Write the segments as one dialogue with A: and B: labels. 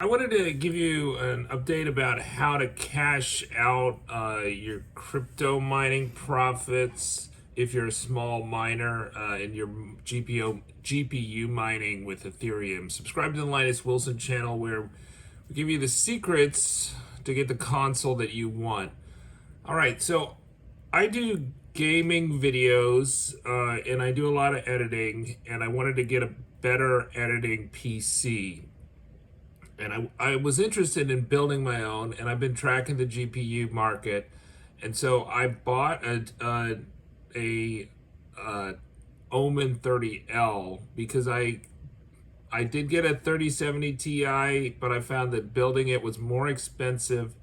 A: I wanted to give you an update about how to cash out your crypto mining profits if you're a small miner in your GPU mining with Ethereum. Subscribe to the Linus Wilson channel where we give you the secrets to get the console that you want. All right, so I do gaming videos and I do a lot of editing, and I wanted to get a better editing PC. And I was interested in building my own, and I've been tracking the GPU market, and so I bought a Omen 30L because I did get a 3070 Ti, but I found that building it was more expensive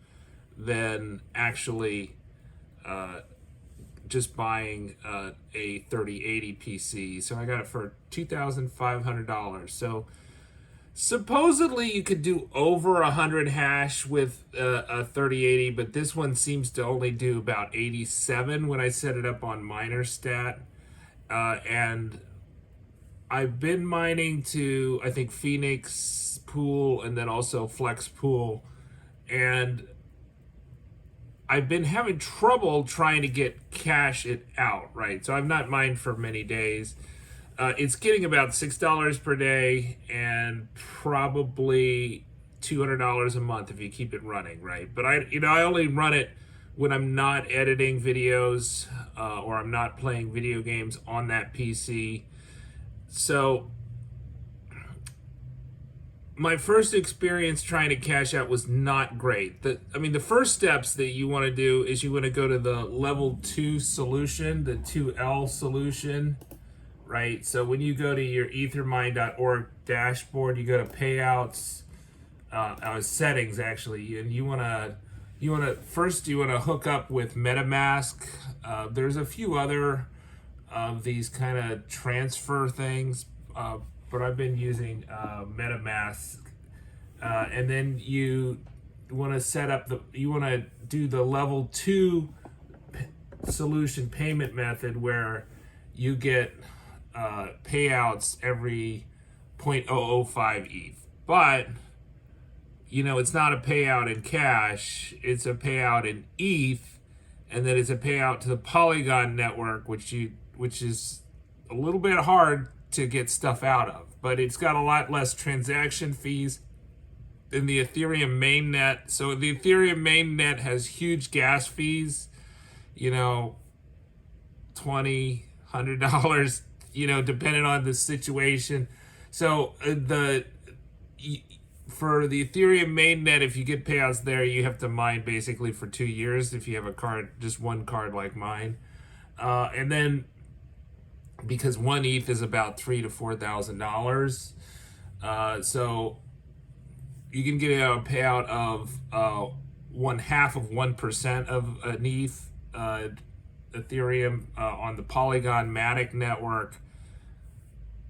A: than actually just buying a 3080 PC. So I got it for $2,500. So supposedly you could do over 100 hash with a 3080, but this one seems to only do about 87 when I set it up on MinerStat. And I've been mining to, I think, Phoenix Pool and then also Flex Pool. And I've been having trouble trying to get cash it out, right? So I've not mined for many days. It's getting about $6 per day and probably $200 a month if you keep it running, right? But I only run it when I'm not editing videos or I'm not playing video games on that PC. So my first experience trying to cash out was not great. The first steps that you want to do is you want to go to the level 2 solution, the 2L solution. Right, so when you go to your ethermine.org dashboard, you go to payouts, settings actually, and you wanna hook up with Metamask. There's a few other of these kind of transfer things, but I've been using Metamask, and then you want to do the level 2 solution payment method where you get payouts every 0.005 ETH. But, it's not a payout in cash, it's a payout in ETH, and then it's a payout to the Polygon network, which is a little bit hard to get stuff out of. But it's got a lot less transaction fees than the Ethereum mainnet. So the Ethereum mainnet has huge gas fees, $20, $100, depending on the situation. So for the Ethereum mainnet, if you get payouts there, you have to mine basically for 2 years if you have a card, just one card like mine. And then because one ETH is about $3,000 to $4,000, so you can get a payout of 0.5% of an ETH. Ethereum on the Polygon Matic network.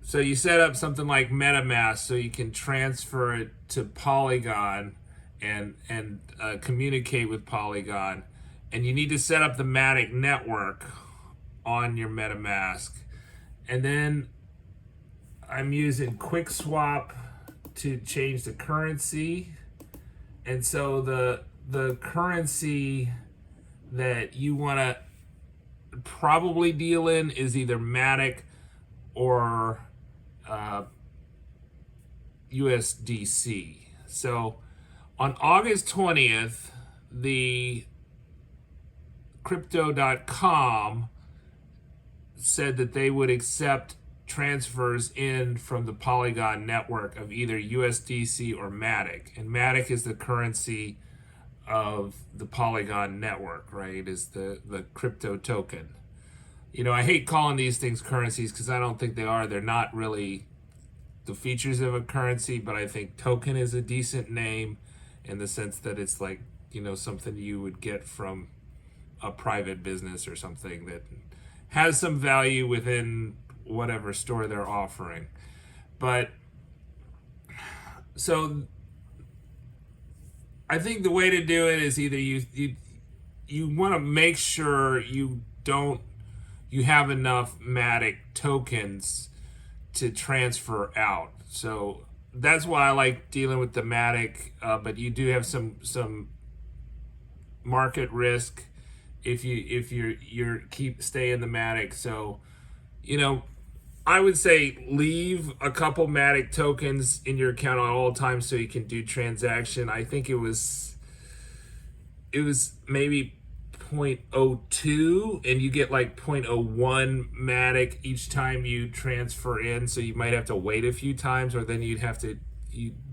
A: So you set up something like Metamask so you can transfer it to Polygon and communicate with Polygon. And you need to set up the Matic network on your Metamask. And then I'm using QuickSwap to change the currency. And so the currency that you want to probably deal in is either Matic or USDC. So on August 20th, the crypto.com said that they would accept transfers in from the Polygon network of either USDC or Matic. And Matic is the currency of the Polygon network, right? Is the crypto token. I hate calling these things currencies because I don't think they are. They're not really the features of a currency, but I think token is a decent name in the sense that it's like, something you would get from a private business or something that has some value within whatever store they're offering. But so I think the way to do it is either you want to make sure you have enough Matic tokens to transfer out. So that's why I like dealing with the Matic. But you do have some market risk if you're keep stay in the Matic. So, you know, I would say leave a couple Matic tokens in your account at all times so you can do transaction. I think it was maybe 0.02 and you get like 0.01 Matic each time you transfer in, so you might have to wait a few times, or then you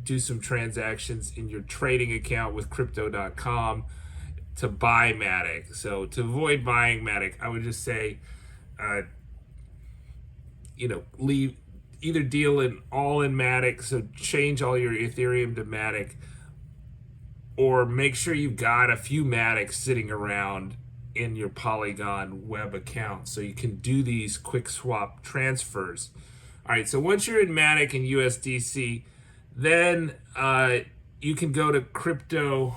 A: do some transactions in your trading account with crypto.com to buy Matic. So to avoid buying Matic, I would just say leave, either deal in Matic, so change all your Ethereum to Matic, or make sure you've got a few Matics sitting around in your Polygon web account so you can do these quick swap transfers. All right, so once you're in Matic and USDC, then you can go to crypto.com's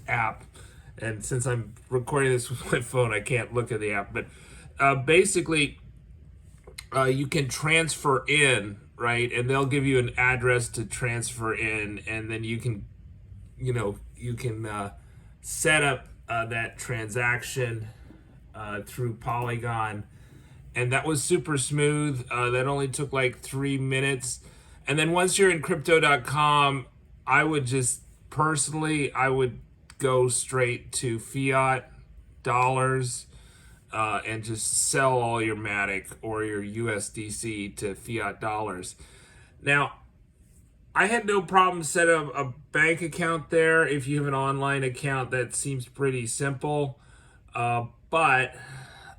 A: app. And since I'm recording this with my phone, I can't look at the app. But basically, you can transfer in, right? And they'll give you an address to transfer in, and then you can set up that transaction through Polygon, and that was super smooth. That only took like 3 minutes. And then once you're in crypto.com, I would go straight to fiat dollars and just sell all your Matic or your USDC to fiat dollars. Now, I had no problem setting up a bank account there. If you have an online account, that seems pretty simple. But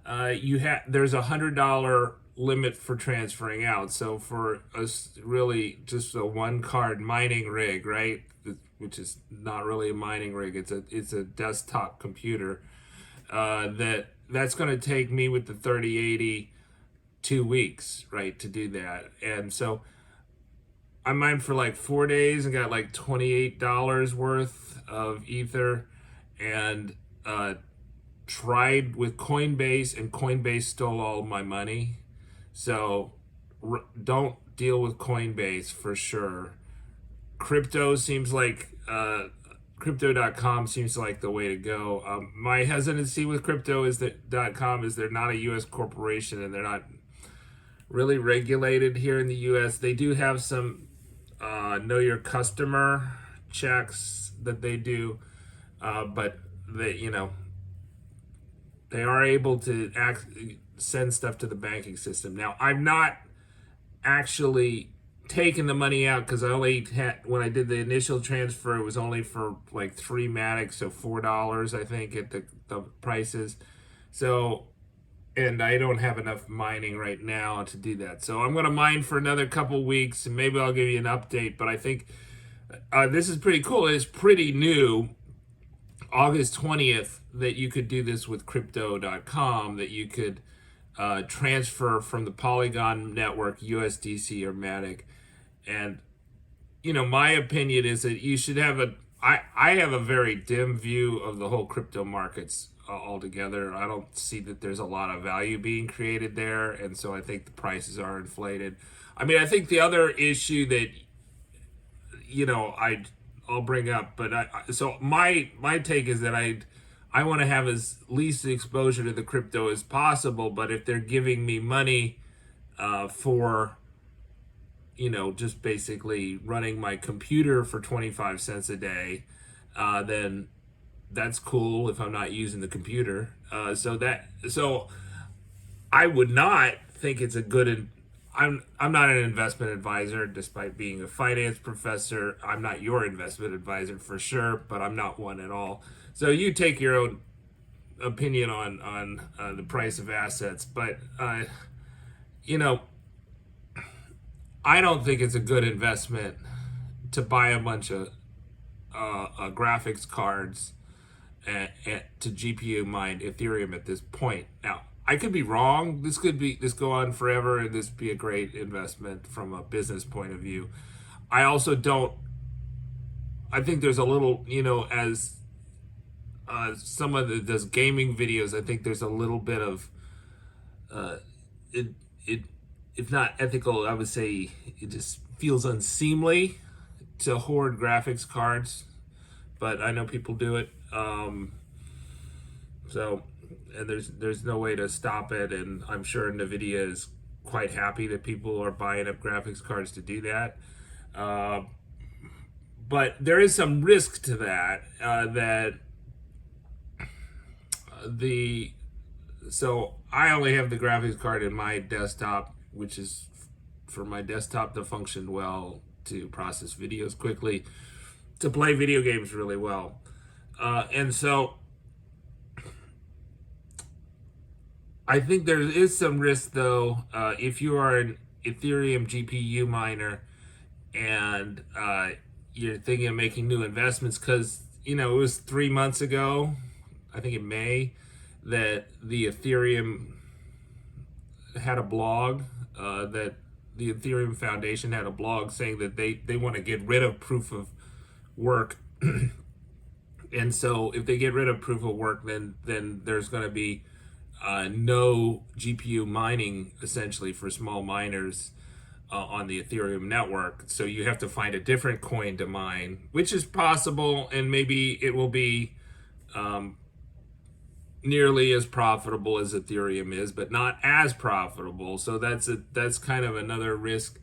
A: there's $100 limit for transferring out. So for us, really just a one card mining rig, right? Which is not really a mining rig. It's a desktop computer. That's going to take me with the 3080 2 weeks, right, to do that. And so I mined for like 4 days and got like $28 worth of Ether, and tried with Coinbase, and Coinbase stole all my money. So don't deal with Coinbase for sure. Crypto seems like crypto.com seems like the way to go. My hesitancy with crypto is that .com is they're not a U.S. corporation, and they're not really regulated here in the U.S. They do have some know your customer checks that they do, but they are able to send stuff to the banking system. Now, I'm not actually taking the money out, because I only had, when I did the initial transfer, it was only for like 3 Matics, so $4 I think at the prices. So, and I don't have enough mining right now to do that. So I'm going to mine for another couple weeks, and maybe I'll give you an update. But I think this is pretty cool. It's pretty new, August 20th, that you could do this with crypto.com, that you could transfer from the Polygon network, USDC or Matic. And, my opinion is that you should have I have a very dim view of the whole crypto markets altogether. I don't see that there's a lot of value being created there, and so I think the prices are inflated. I mean, I think the other issue that I'll bring up, but so my take is that I want to have as least exposure to the crypto as possible. But if they're giving me money for just basically running my computer for 25 cents a day, then that's cool if I'm not using the computer. So I would not think it's a good. I'm not an investment advisor, despite being a finance professor. I'm not your investment advisor for sure, but I'm not one at all. So you take your own opinion on the price of assets, but I don't think it's a good investment to buy a bunch of graphics cards and to GPU mine Ethereum at this point. Now, I could be wrong. This go on forever, and this be a great investment from a business point of view. I also don't. I think there's a little, as someone that does gaming videos, I think there's a little bit of if not ethical, I would say it just feels unseemly to hoard graphics cards, but I know people do it. So, and there's no way to stop it, and I'm sure NVIDIA is quite happy that people are buying up graphics cards to do that. But there is some risk to that. So I only have the graphics card in my desktop, which is for my desktop to function well, to process videos quickly, to play video games really well. And so I think there is some risk, though, if you are an Ethereum GPU miner and you're thinking of making new investments, because, it was 3 months ago, I think in May, that the Ethereum had a blog, that the Ethereum Foundation had a blog saying that they want to get rid of proof of work. And so if they get rid of proof of work, then there's going to be no GPU mining, essentially, for small miners on the Ethereum network. So you have to find a different coin to mine, which is possible, and maybe it will be nearly as profitable as Ethereum is, but not as profitable. So that's kind of another risk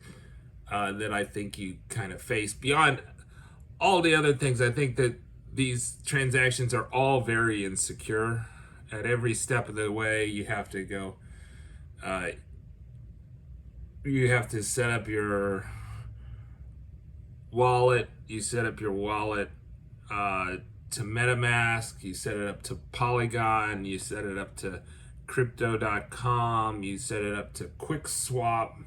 A: that I think you kind of face. Beyond all the other things, I think that these transactions are all very insecure. At every step of the way, you have to go. You have to set up your wallet. You set up your wallet to Metamask. You set it up to Polygon. You set it up to Crypto.com. You set it up to QuickSwap.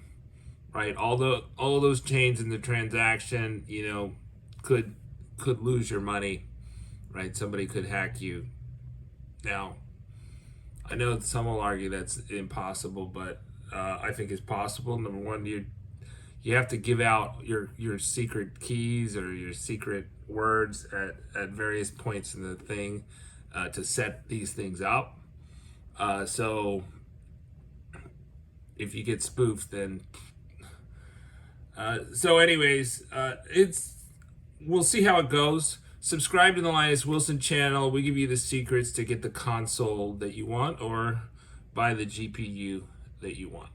A: Right, all those chains in the transaction, could lose your money. Right, somebody could hack you. Now, I know some will argue that's impossible, but I think it's possible. Number one, you have to give out your secret keys or your secret words at various points in the thing to set these things up. So if you get spoofed, then we'll see how it goes. Subscribe to the Linus Wilson channel. We give you the secrets to get the console that you want or buy the GPU that you want.